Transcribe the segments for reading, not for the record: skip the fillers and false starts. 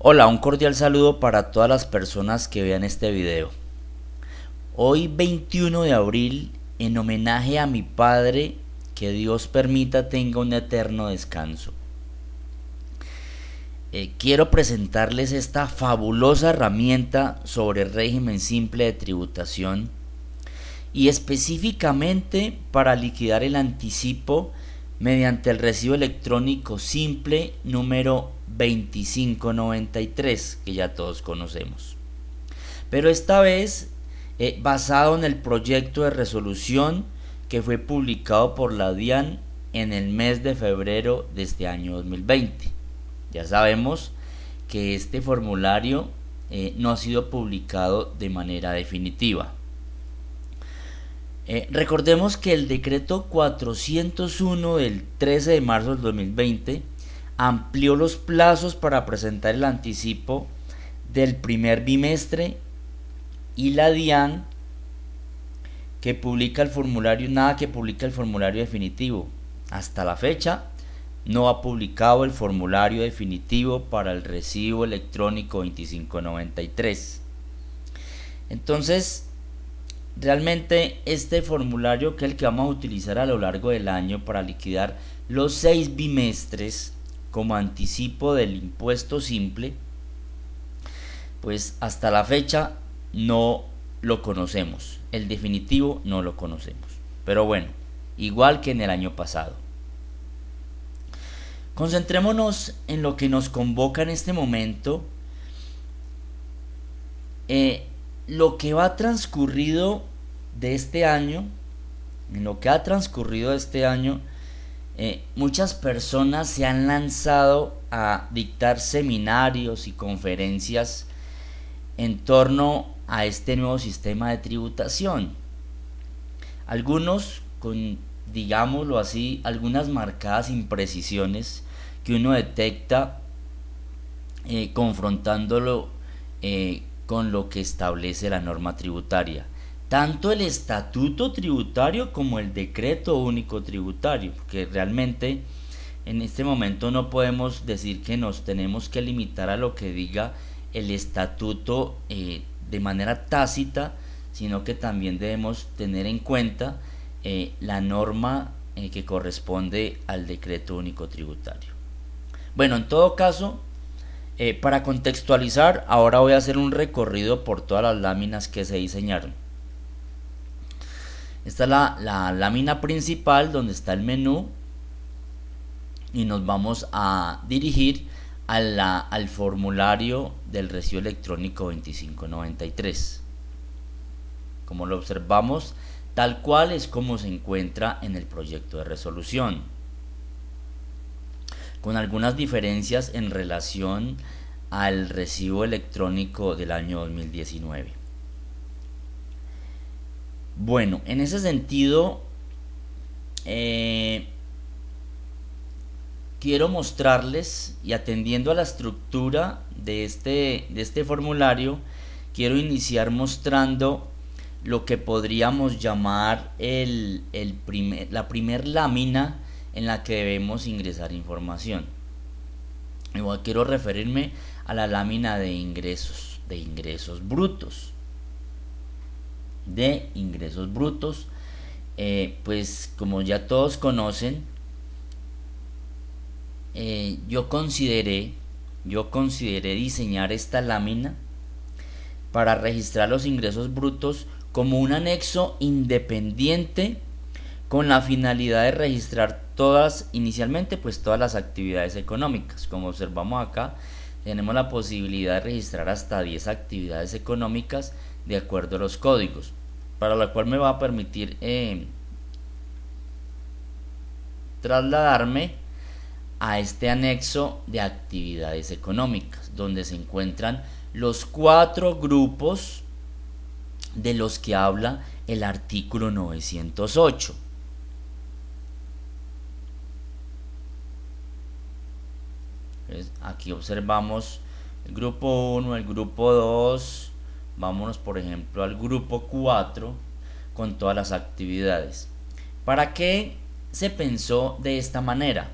Hola, un cordial saludo para todas las personas que vean este video. Hoy 21 de abril, en homenaje a mi padre, que Dios permita tenga un eterno descanso. Quiero presentarles esta fabulosa herramienta sobre régimen simple de tributación y específicamente para liquidar el anticipo mediante el recibo electrónico simple número 2593 que ya todos conocemos. Pero esta vez basado en el proyecto de resolución que fue publicado por la DIAN en el mes de febrero de este año 2020. Ya sabemos que este formulario no ha sido publicado de manera definitiva. Recordemos que el decreto 401 del 13 de marzo del 2020 amplió los plazos para presentar el anticipo del primer bimestre y la DIAN que publica el formulario, definitivo. Hasta la fecha no ha publicado el formulario definitivo para el recibo electrónico 2593. Entonces, realmente este formulario, que es el que vamos a utilizar a lo largo del año para liquidar los 6 bimestres como anticipo del impuesto simple, pues hasta la fecha no lo conocemos. El definitivo no lo conocemos. Pero bueno, igual que en el año pasado. Concentrémonos en lo que nos convoca en este momento. Lo que va transcurrido de este año, muchas personas se han lanzado a dictar seminarios y conferencias en torno a este nuevo sistema de tributación. Algunos con, digámoslo así, algunas marcadas imprecisiones que uno detecta confrontándolo con lo que establece la norma tributaria. Tanto el estatuto tributario como el decreto único tributario, porque realmente en este momento no podemos decir que nos tenemos que limitar a lo que diga el estatuto de manera tácita, sino que también debemos tener en cuenta la norma que corresponde al decreto único tributario. Bueno, en todo caso, para contextualizar, ahora voy a hacer un recorrido por todas las láminas que se diseñaron. Esta es la lámina principal donde está el menú y nos vamos a dirigir al formulario del recibo electrónico 2593. Como lo observamos, tal cual es como se encuentra en el proyecto de resolución, con algunas diferencias en relación al recibo electrónico del año 2019. Bueno, en ese sentido, quiero mostrarles, y atendiendo a la estructura de este formulario, quiero iniciar mostrando lo que podríamos llamar la primer lámina en la que debemos ingresar información. Igual quiero referirme a la lámina de ingresos brutos. Pues como ya todos conocen, yo consideré diseñar esta lámina para registrar los ingresos brutos como un anexo independiente con la finalidad de registrar inicialmente todas las actividades económicas. Como observamos acá, tenemos la posibilidad de registrar hasta 10 actividades económicas de acuerdo a los códigos, para la cual me va a permitir trasladarme a este anexo de actividades económicas, donde se encuentran los 4 grupos de los que habla el artículo 908. Entonces, aquí observamos el grupo 1, el grupo 2, vámonos por ejemplo al grupo 4 con todas las actividades. ¿Para qué se pensó de esta manera?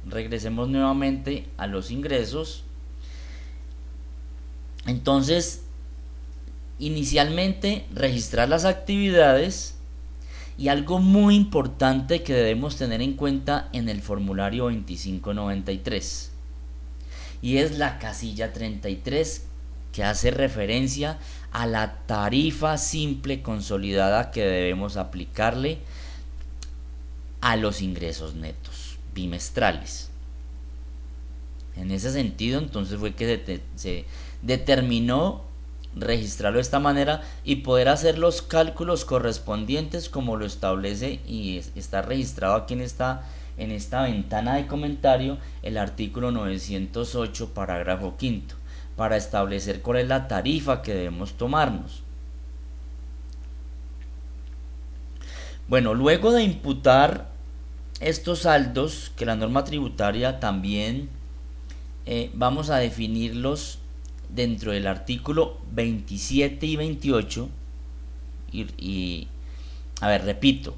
Regresemos nuevamente a los ingresos. Entonces, inicialmente registrar las actividades y algo muy importante que debemos tener en cuenta en el formulario 2593 y es la casilla 33 que hace referencia a la tarifa simple consolidada que debemos aplicarle a los ingresos netos bimestrales. En ese sentido, entonces fue que se determinó registrarlo de esta manera y poder hacer los cálculos correspondientes como lo establece y está registrado aquí en esta ventana de comentario el artículo 908 parágrafo quinto para establecer cuál es la tarifa que debemos tomarnos. Bueno, luego de imputar estos saldos que la norma tributaria también vamos a definirlos dentro del artículo 27 y 28 a ver, repito,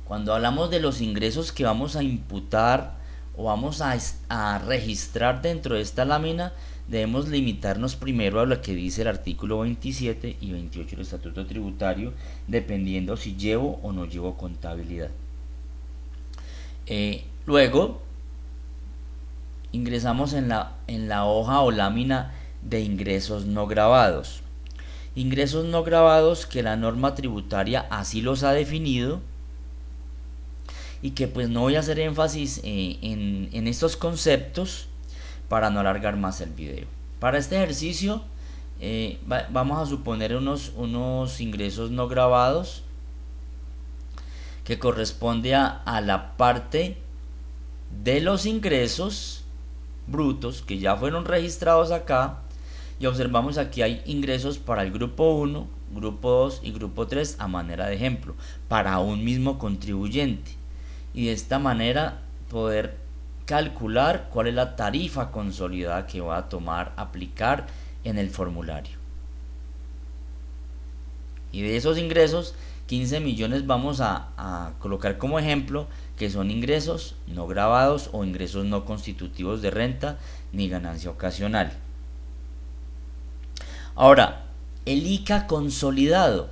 cuando hablamos de los ingresos que vamos a imputar o vamos a registrar dentro de esta lámina, debemos limitarnos primero a lo que dice el artículo 27 y 28 del Estatuto Tributario, dependiendo si llevo o no llevo contabilidad. Luego ingresamos en la hoja o lámina de ingresos no grabados. Ingresos no grabados que la norma tributaria así los ha definido y que pues no voy a hacer énfasis en estos conceptos para no alargar más el video. Para este ejercicio vamos a suponer unos ingresos no grabados que corresponde a la parte de los ingresos brutos que ya fueron registrados acá, y observamos aquí hay ingresos para el grupo 1, grupo 2 y grupo 3 a manera de ejemplo para un mismo contribuyente, y de esta manera poder calcular cuál es la tarifa consolidada que va a aplicar en el formulario. Y de esos ingresos 15 millones vamos a colocar como ejemplo que son ingresos no grabados o ingresos no constitutivos de renta ni ganancia ocasional. Ahora, el ICA consolidado.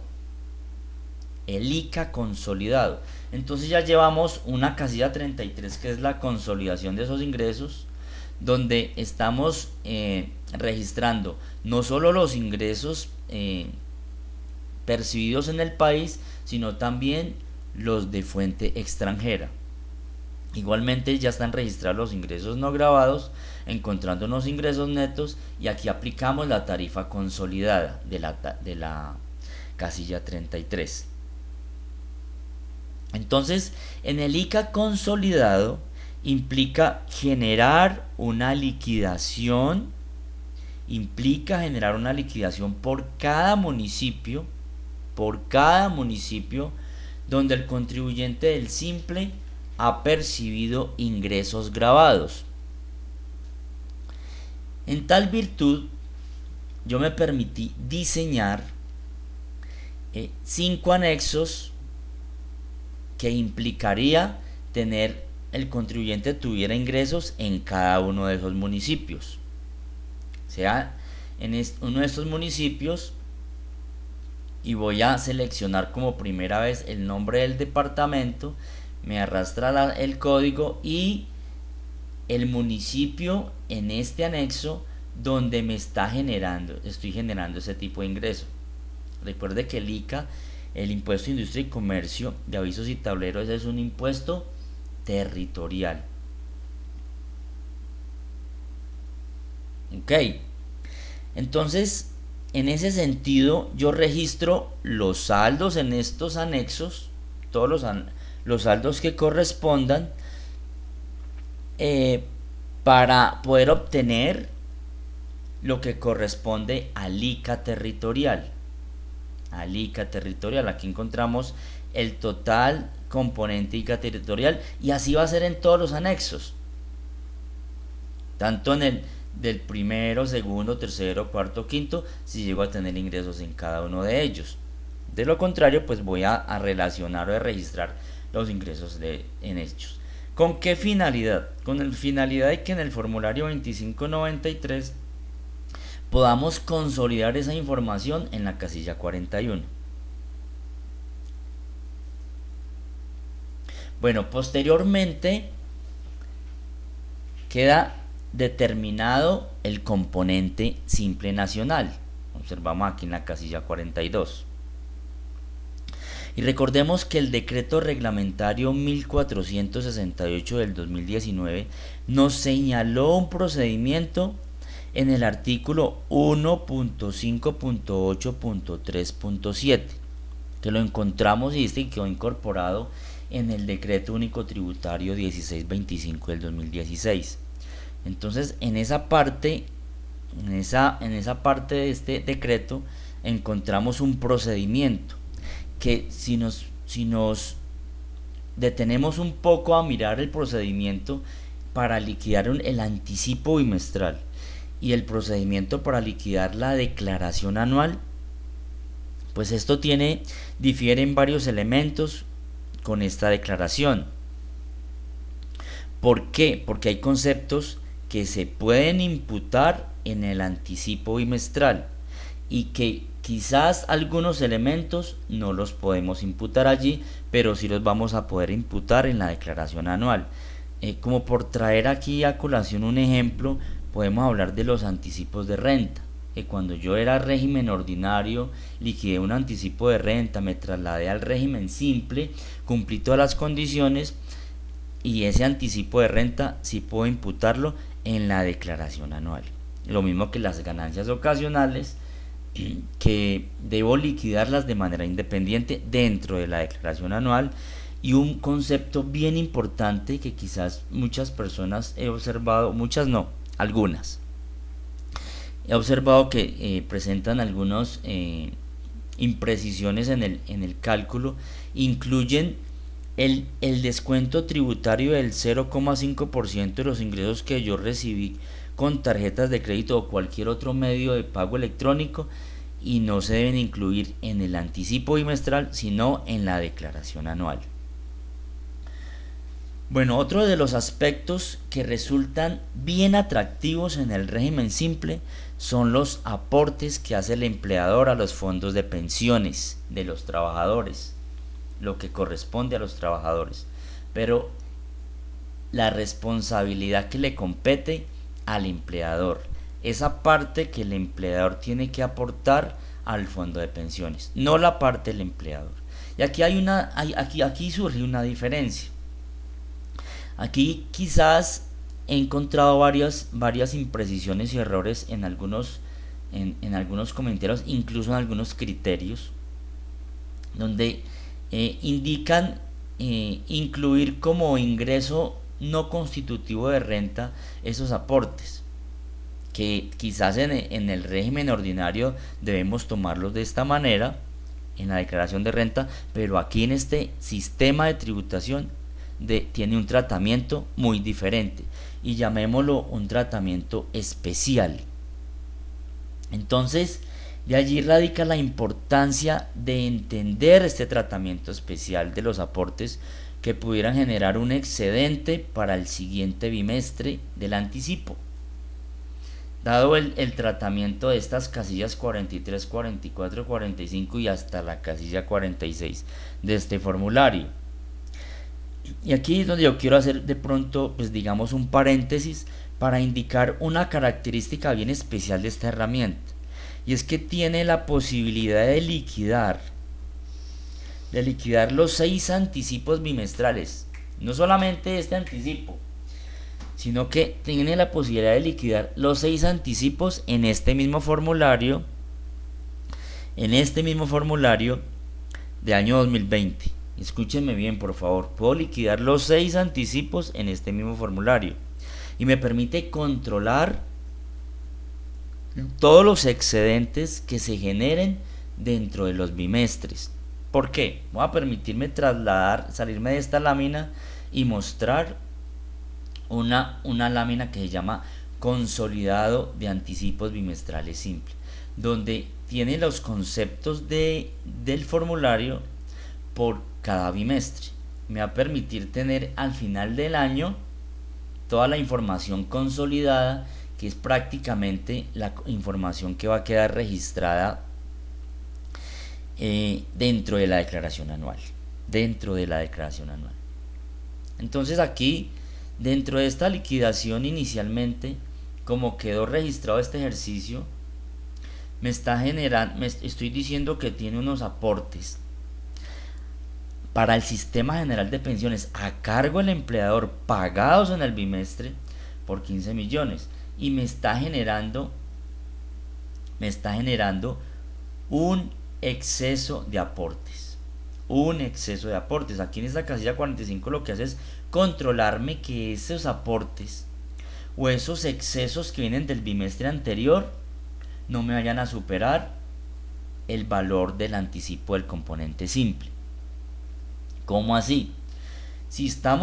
Entonces ya llevamos una casilla 33 que es la consolidación de esos ingresos, donde estamos registrando no solo los ingresos percibidos en el país, sino también los de fuente extranjera. Igualmente ya están registrados los ingresos no grabados, encontrando unos ingresos netos, y aquí aplicamos la tarifa consolidada de la casilla 33. Entonces, en el ICA consolidado implica generar una liquidación, por cada municipio, donde el contribuyente del simple ha percibido ingresos grabados. En tal virtud, yo me permití diseñar 5 anexos que implicaría tener el contribuyente tuviera ingresos en cada uno de esos municipios. O sea, en uno de estos municipios, y voy a seleccionar como primera vez el nombre del departamento, me arrastra el código y el municipio en este anexo donde estoy generando ese tipo de ingreso. Recuerde que el ICA, el Impuesto de Industria y Comercio de Avisos y Tableros, es un impuesto territorial. Ok, entonces en ese sentido yo registro los saldos en estos anexos, todos los saldos que correspondan, para poder obtener lo que corresponde al ICA territorial. Aquí encontramos el total componente ICA territorial, y así va a ser en todos los anexos, tanto en el del primero, segundo, tercero, cuarto, quinto, si llego a tener ingresos en cada uno de ellos. De lo contrario, pues voy a relacionar o a registrar los ingresos en hechos. ¿Con qué finalidad? Con la finalidad de que en el formulario 2593 podamos consolidar esa información en la casilla 41. Bueno, posteriormente queda determinado el componente simple nacional. Observamos aquí en la casilla 42. Y recordemos que el decreto reglamentario 1468 del 2019 nos señaló un procedimiento en el artículo 1.5.8.3.7, que lo encontramos y quedó incorporado en el decreto único tributario 1625 del 2016. Entonces, en esa parte de este decreto encontramos un procedimiento que si nos detenemos un poco a mirar el procedimiento para liquidar el anticipo bimestral y el procedimiento para liquidar la declaración anual, pues esto difiere en varios elementos con esta declaración. ¿Por qué? Porque hay conceptos que se pueden imputar en el anticipo bimestral y que quizás algunos elementos no los podemos imputar allí, pero sí los vamos a poder imputar en la declaración anual. Como por traer aquí a colación un ejemplo, podemos hablar de los anticipos de renta. Que cuando yo era régimen ordinario, liquidé un anticipo de renta, me trasladé al régimen simple, cumplí todas las condiciones y ese anticipo de renta sí puedo imputarlo en la declaración anual. Lo mismo que las ganancias ocasionales, que debo liquidarlas de manera independiente dentro de la declaración anual. Y un concepto bien importante que quizás muchas personas he observado, muchas no, algunas he observado que presentan algunas imprecisiones en el cálculo, incluyen el descuento tributario del 0,5% de los ingresos que yo recibí con tarjetas de crédito o cualquier otro medio de pago electrónico, y no se deben incluir en el anticipo bimestral sino en la declaración anual. Bueno, otro de los aspectos que resultan bien atractivos en el régimen simple son los aportes que hace el empleador a los fondos de pensiones de los trabajadores, lo que corresponde a los trabajadores, pero la responsabilidad que le compete al empleador, esa parte que el empleador tiene que aportar al fondo de pensiones, no la parte del empleador. Y aquí surge una diferencia. Aquí quizás he encontrado varias imprecisiones y errores en algunos comentarios, incluso en algunos criterios, donde indican incluir como ingreso no constitutivo de renta esos aportes, que quizás en el régimen ordinario debemos tomarlos de esta manera en la declaración de renta, pero aquí en este sistema de tributación tiene un tratamiento muy diferente, y llamémoslo un tratamiento especial. Entonces, de allí radica la importancia de entender este tratamiento especial de los aportes que pudieran generar un excedente para el siguiente bimestre del anticipo. Dado el tratamiento de estas casillas 43, 44, 45 y hasta la casilla 46 de este formulario. Y aquí es donde yo quiero hacer de pronto, pues digamos, un paréntesis para indicar una característica bien especial de esta herramienta, y es que tiene la posibilidad de liquidar los 6 anticipos bimestrales, no solamente este anticipo, sino que tiene la posibilidad de liquidar los 6 anticipos en este mismo formulario de año 2020. Escúchenme bien, por favor. Puedo liquidar los 6 anticipos en este mismo formulario y me permite controlar todos los excedentes que se generen dentro de los bimestres. ¿Por qué? Voy a permitirme salirme de esta lámina y mostrar una lámina que se llama consolidado de anticipos bimestrales simple, donde tiene los conceptos del formulario por cada bimestre. Me va a permitir tener al final del año toda la información consolidada que es prácticamente la información que va a quedar registrada dentro de la declaración anual. Entonces aquí, dentro de esta liquidación inicialmente, como quedó registrado este ejercicio, me estoy diciendo que tiene unos aportes para el sistema general de pensiones a cargo del empleador pagados en el bimestre por 15 millones y me está generando un exceso de aportes. Aquí en esta casilla 45 lo que hace es controlarme que esos aportes o esos excesos que vienen del bimestre anterior no me vayan a superar el valor del anticipo del componente simple. ¿Cómo así? Si estoy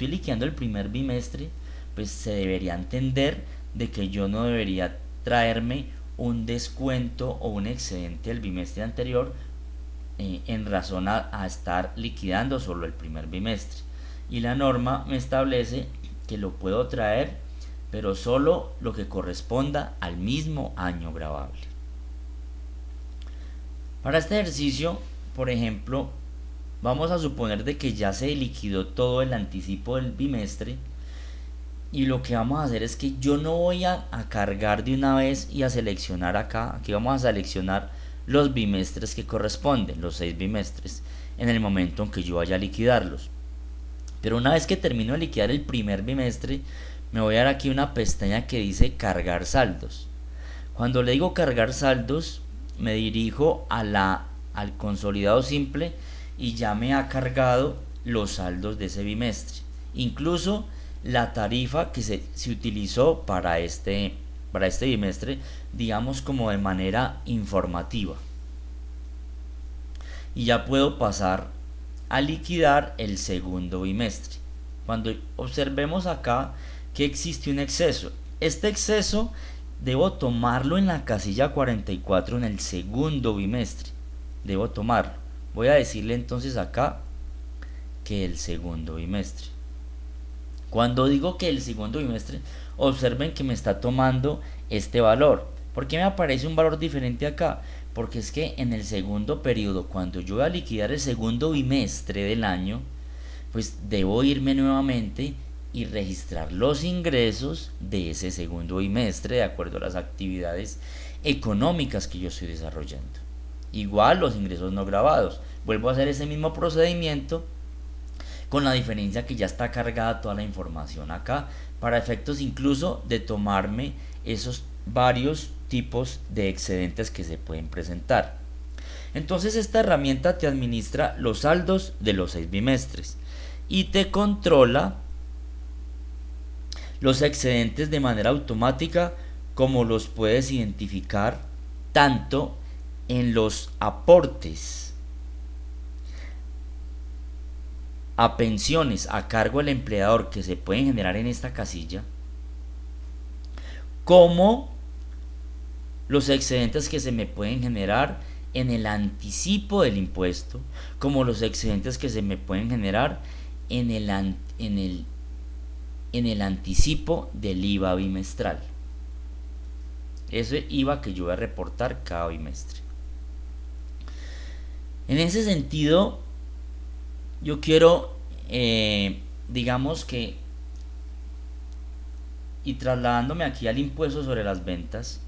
liquidando el primer bimestre, pues se debería entender de que yo no debería traerme un descuento o un excedente del bimestre anterior en razón a estar liquidando solo el primer bimestre. Y la norma me establece que lo puedo traer, pero solo lo que corresponda al mismo año gravable. Para este ejercicio, por ejemplo, vamos a suponer de que ya se liquidó todo el anticipo del bimestre y lo que vamos a hacer es que yo no voy a cargar de una vez y a seleccionar acá. Aquí vamos a seleccionar los bimestres que corresponden, los 6 bimestres, en el momento en que yo vaya a liquidarlos. Pero una vez que termino de liquidar el primer bimestre, me voy a dar aquí una pestaña que dice cargar saldos. Cuando le digo cargar saldos, me dirijo al consolidado simple y ya me ha cargado los saldos de ese bimestre, incluso la tarifa que se utilizó para este bimestre, digamos como de manera informativa, y ya puedo pasar a liquidar el segundo bimestre. Cuando observemos acá que existe un exceso, este exceso debo tomarlo en la casilla 44 en el segundo bimestre. Debo tomarlo. Voy a decirle entonces acá que el segundo bimestre. Cuando digo que el segundo bimestre, observen que me está tomando este valor. ¿Por qué me aparece un valor diferente acá? Porque es que en el segundo periodo, cuando yo voy a liquidar el segundo bimestre del año, pues debo irme nuevamente y registrar los ingresos de ese segundo bimestre de acuerdo a las actividades económicas que yo estoy desarrollando. Igual los ingresos no grabados. Vuelvo a hacer ese mismo procedimiento, con la diferencia que ya está cargada toda la información acá, para efectos incluso de tomarme esos varios tipos de excedentes que se pueden presentar. Entonces esta herramienta te administra los saldos de los 6 bimestres y te controla los excedentes de manera automática, como los puedes identificar tanto en los aportes a pensiones a cargo del empleador que se pueden generar en esta casilla, como los excedentes que se me pueden generar en el anticipo del impuesto, como los excedentes que se me pueden generar en el anticipo del IVA bimestral. Ese IVA que yo voy a reportar cada bimestre. En ese sentido, yo quiero, digamos que, y trasladándome aquí al impuesto sobre las ventas,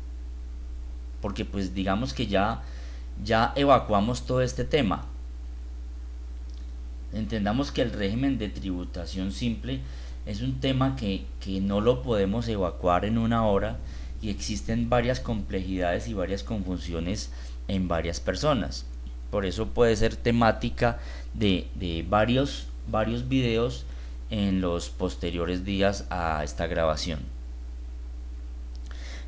porque pues digamos que ya evacuamos todo este tema. Entendamos que el régimen de tributación simple es un tema que no lo podemos evacuar en una hora, y existen varias complejidades y varias confusiones en varias personas. Por eso puede ser temática de varios videos en los posteriores días a esta grabación.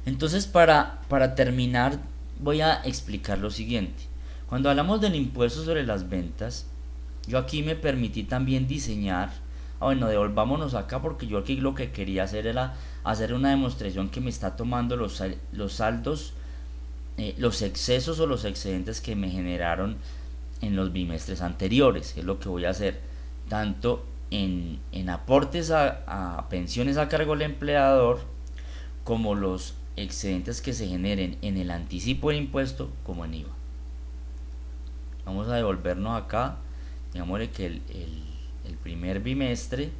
Entonces, para terminar, voy a explicar lo siguiente. Cuando hablamos del impuesto sobre las ventas, yo aquí me permití también diseñar. Devolvámonos acá, porque yo aquí lo que quería hacer era hacer una demostración que me está tomando los saldos, los excesos o los excedentes que me generaron en los bimestres anteriores. Es lo que voy a hacer tanto en aportes a pensiones a cargo del empleador, como los excedentes que se generen en el anticipo del impuesto como en IVA. Vamos a devolvernos acá, digámosle que el primer bimestre,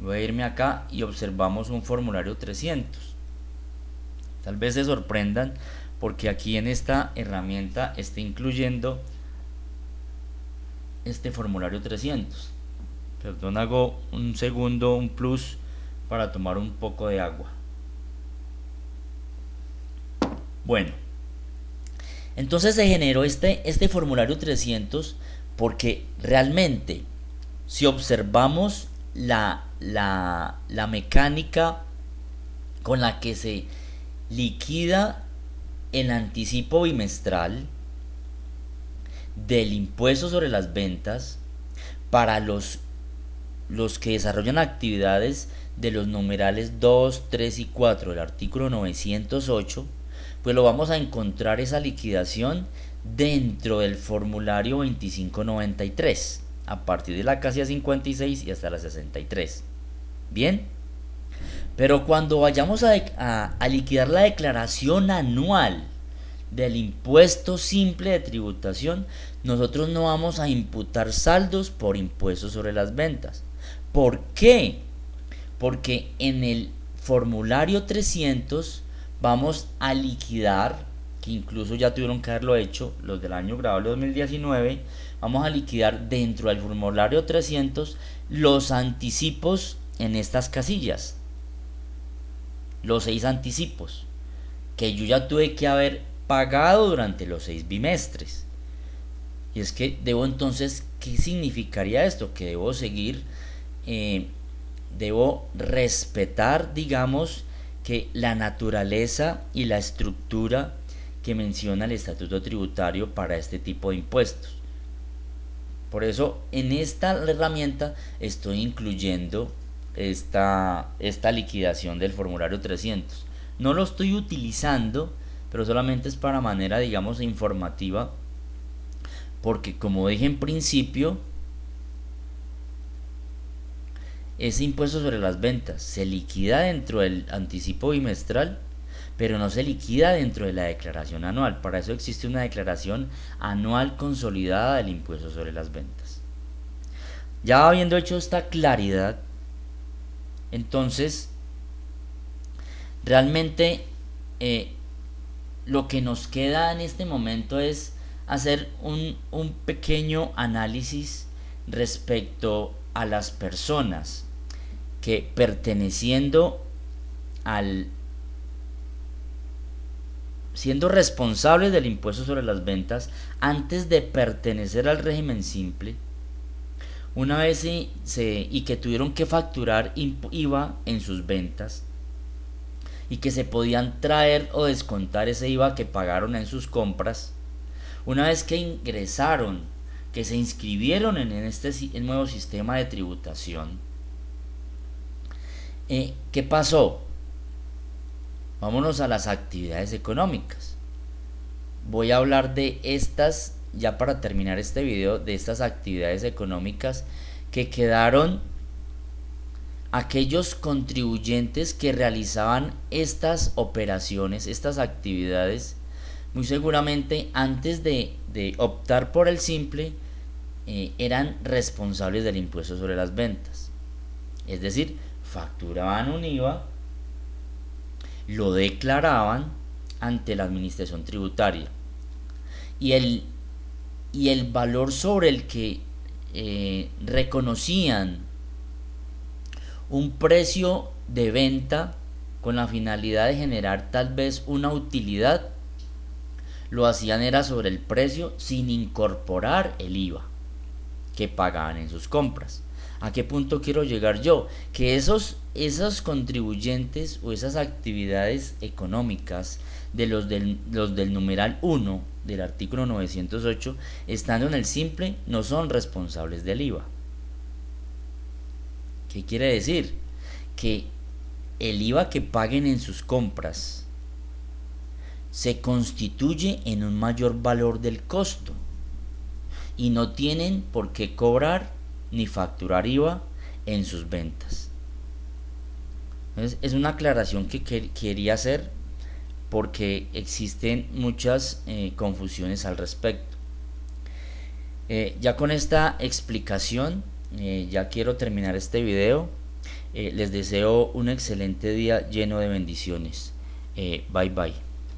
voy a irme acá y observamos un formulario 300. Tal vez se sorprendan porque aquí en esta herramienta está incluyendo este formulario 300. Perdón, hago un segundo, un plus para tomar un poco de agua. Bueno, entonces se generó este formulario 300 porque realmente, si observamos la mecánica con la que se liquida el anticipo bimestral del impuesto sobre las ventas para los que desarrollan actividades de los numerales 2, 3 y 4 del artículo 908, pues lo vamos a encontrar esa liquidación dentro del formulario 2593, a partir de la casilla 56 y hasta la 63. Bien, pero cuando vayamos a liquidar la declaración anual del impuesto simple de tributación, nosotros no vamos a imputar saldos por impuestos sobre las ventas. ¿Por qué? Porque en el formulario 300 vamos a liquidar, que incluso ya tuvieron que haberlo hecho los del año grabable 2019, vamos a liquidar dentro del formulario 300 los anticipos en estas casillas, los 6 anticipos que yo ya tuve que haber pagado durante los 6 bimestres. Y es que debo entonces, ¿qué significaría esto? Que debo seguir, debo respetar, digamos, que la naturaleza y la estructura que menciona el estatuto tributario para este tipo de impuestos. Por eso en esta herramienta estoy incluyendo esta liquidación del formulario 300. No lo estoy utilizando, pero solamente es para manera, digamos, informativa, porque como dije en principio, ese impuesto sobre las ventas se liquida dentro del anticipo bimestral, pero no se liquida dentro de la declaración anual. Para eso existe una declaración anual consolidada del impuesto sobre las ventas. Ya habiendo hecho esta claridad, entonces realmente lo que nos queda en este momento es hacer un pequeño análisis respecto a las personas que, perteneciendo siendo responsables del impuesto sobre las ventas antes de pertenecer al régimen simple, una vez y que tuvieron que facturar IVA en sus ventas y que se podían traer o descontar ese IVA que pagaron en sus compras, una vez que ingresaron, que se inscribieron en este nuevo sistema de tributación, ¿qué pasó? Vámonos a las actividades económicas. Voy a hablar de estas, ya para terminar este video, de estas actividades económicas que quedaron aquellos contribuyentes que realizaban estas operaciones, estas actividades, muy seguramente antes de optar por el simple, eran responsables del impuesto sobre las ventas. Es decir, facturaban un IVA, lo declaraban ante la administración tributaria y el valor sobre el que reconocían un precio de venta con la finalidad de generar tal vez una utilidad, lo hacían era sobre el precio sin incorporar el IVA que pagaban en sus compras. ¿A qué punto quiero llegar yo? Que esos contribuyentes o esas actividades económicas de los del numeral 1 del artículo 908, estando en el simple, no son responsables del IVA. ¿Qué quiere decir? Que el IVA que paguen en sus compras se constituye en un mayor valor del costo. y no tienen por qué cobrar ni facturar IVA en sus ventas. Entonces, es una aclaración que quería hacer porque existen muchas confusiones al respecto. Ya con esta explicación, ya quiero terminar este video. Les deseo un excelente día lleno de bendiciones. Bye bye.